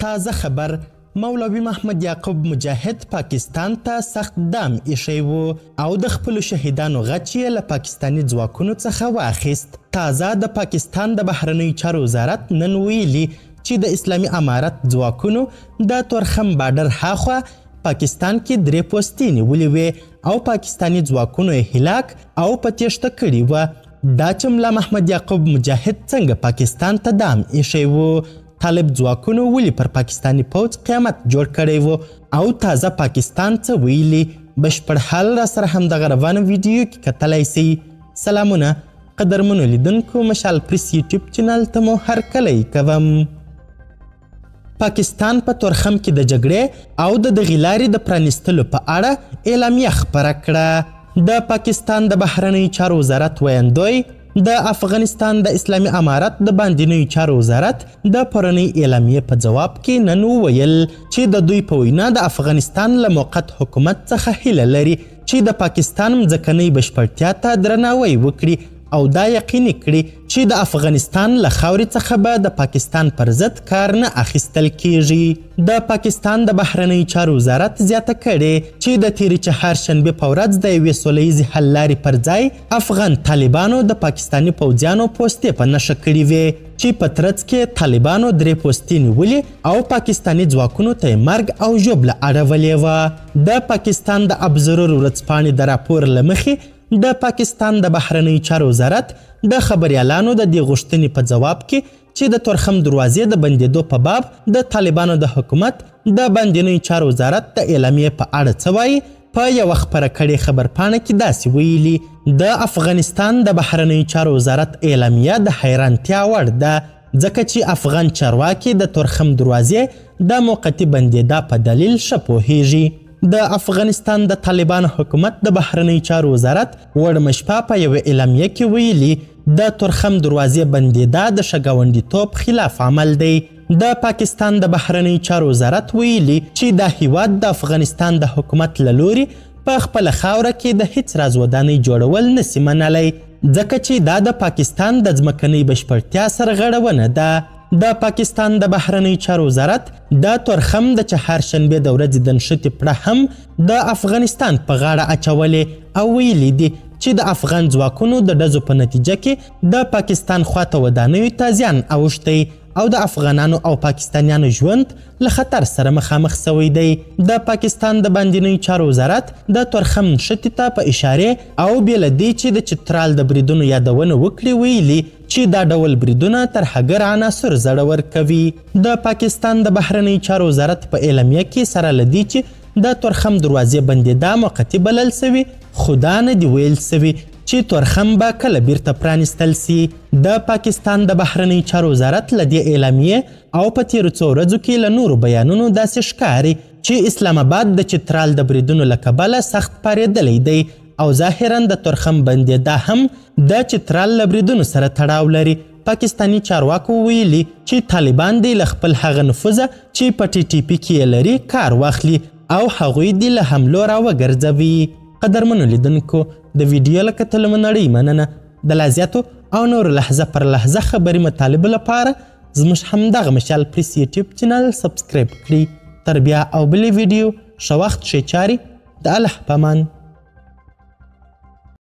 تازه خبر مولوي محمد یعقوب مجاهد پاکستان ته سخت دام ایښی و او د خپلو شهیدانو غچ یې له پاکستاني ځواکونو څخه واخیست. تازه د پاکستان د بهرنیو چارو وزارت نن ویلي چې د اسلامي امارت ځواکونو د تورخم بارډر هاخوا پاکستان کې 3 پوستې نیولې وې او پاکستاني ځواکونو یې هلاک او په تیښته کړي وه. دا چې ملا محمد یعقوب مجاهد څنګه پاکستان ته دام ایښی و، طالب ځواکونو ولې پر پاکستاني پوځ قیامت جوړ کړی و او تازه پاکستان څه ویلي، بشپړ حال را سره همدغه روانه ویډیو کې کتلی سئ. سلامونه قدرمنو لیدونکو، مشال پریس یوټیوب چینل ته مو هرکلی کوم. پاکستان په تورخم کې د جګړې او د دغې لارې د پرانیستلو په اړه اعلامیه خپره کړه. د پاکستان د بهرنیو چارو وزارت ویاندوی د افغانستان د اسلامي امارت د باندنیو چارو وزارت د پرونۍ اعلامیې په جواب کې نن وویل چې د دوی په وینا د افغانستان له موقت حکومت څخه هیله لري چې د پاکستان مځکنۍ بشپړتیا ته درناوی وکړي او دا یقیني کړي چې د افغانستان له خاورې څخه به د پاکستان پر ضد کار نه اخیستل کیږي. د پاکستان د بهرنیو چارو وزارت زیاته کړې چې د تیرې چهارشنبې په ورځ د یوې سوله ییزې حل لارې پر ځای افغان طالبانو د پاکستاني پوځیانو پوستې په نښه کړي وې چې په ترڅ کې طالبانو 3 پوستې نیولې او پاکستاني ځواکونو ته یې مرګ او ژوبله اړولې وه. د پاکستان د ابزرور ورځپاڼې د راپور له مخې د پاکستان د بهرنیو چارو وزارت د خبریالانو د دې غوښتنې په جواب کې چې د تورخم دروازې د بندېدو په باب د طالبانو د حکومت د باندنیو چارو وزارت د اعلامیې په اړه څه وایي، په یوه خپره کړې خبرپاڼه کې داسې ویلي: د افغانستان د بهرنیو چارو وزارت اعلامیه د حیرانتیا وړ ده ځکه چې افغان چارواکي د تورخم دروازې د موقتي بندېدا په دلیل ښه پوهیږي. د افغانستان د طالبانو حکومت د بهرنیو چارو وزارت وړمه شپه په یوه اعلامیه کې ویلي د تورخم دروازې بندېدا د ښه ګاونډیتوب خلاف عمل دی. د پاکستان د بهرنیو چارو وزارت ویلي چې دا هیواد د افغانستان د حکومت له لورې په خپله خاوره کې د هیڅ راز ودانۍ جوړول نسي منلی ځکه چې دا د پاکستان د ځمکنۍ بشپړتیا سرغړونه ده. د پاکستان د بهرنیو چارو وزارت د تورخم د چهارشنبې د ورځې د نښتې پړه هم د افغانستان په غاړه اچولې او ویلي دي چې د افغان ځواکونو د ډزو په نتیجه کې د پاکستان خواته ودانیو ته زیان اوښتی او د افغانانو او پاکستانیانو ژوند له خطر سره مخامخ سوی دی. د پاکستان د باندنیو چارو وزارت د تورخم نښتې ته په اشارې او بې له دې چې د چترال د بریدونو یادونه وکړي ویلي چې دا ډول بریدونه ترهګر عناصر زړور کوي. د پاکستان د بهرنیو چارو وزارت په اعلامیه کې سره له دې چې د تورخم دروازې بندېدا موقتي بلل سوي خو دا نه دي ویل سوي چې تورخم به کله بیرته پرانیستل سي. د پاکستان د بهرنیو چارو وزارت له دې اعلامیې او په تیرو څو ورځو کې له نورو بیانونو داسې ښکاري چې اسلام آباد د چترال د بریدونو له کبله سخت پارېدلی دی او ظاهرا د تورخم بندېدا هم د چترال له بریدونو سره تړاو لري. پاکستاني چارواکو ویلي چې طالبان دی له خپل هغه نفوذه چې په ټي ټي پي کې یې لري کار واخلي او هغوی دی له حملو راوګرځوي. قدرمنو لیدونکو، د ویډیو له کتلو مو نړۍ مننه. د لا زیاتو او نورو لحظه پر لحظه خبري مطالبو لپاره زموږ همدغه مشال پریس یوټیوب چینل سبسکرایب کړئ. تر بیا او بلې ویډیو ښه وخت ښې چارې. د الله په امان.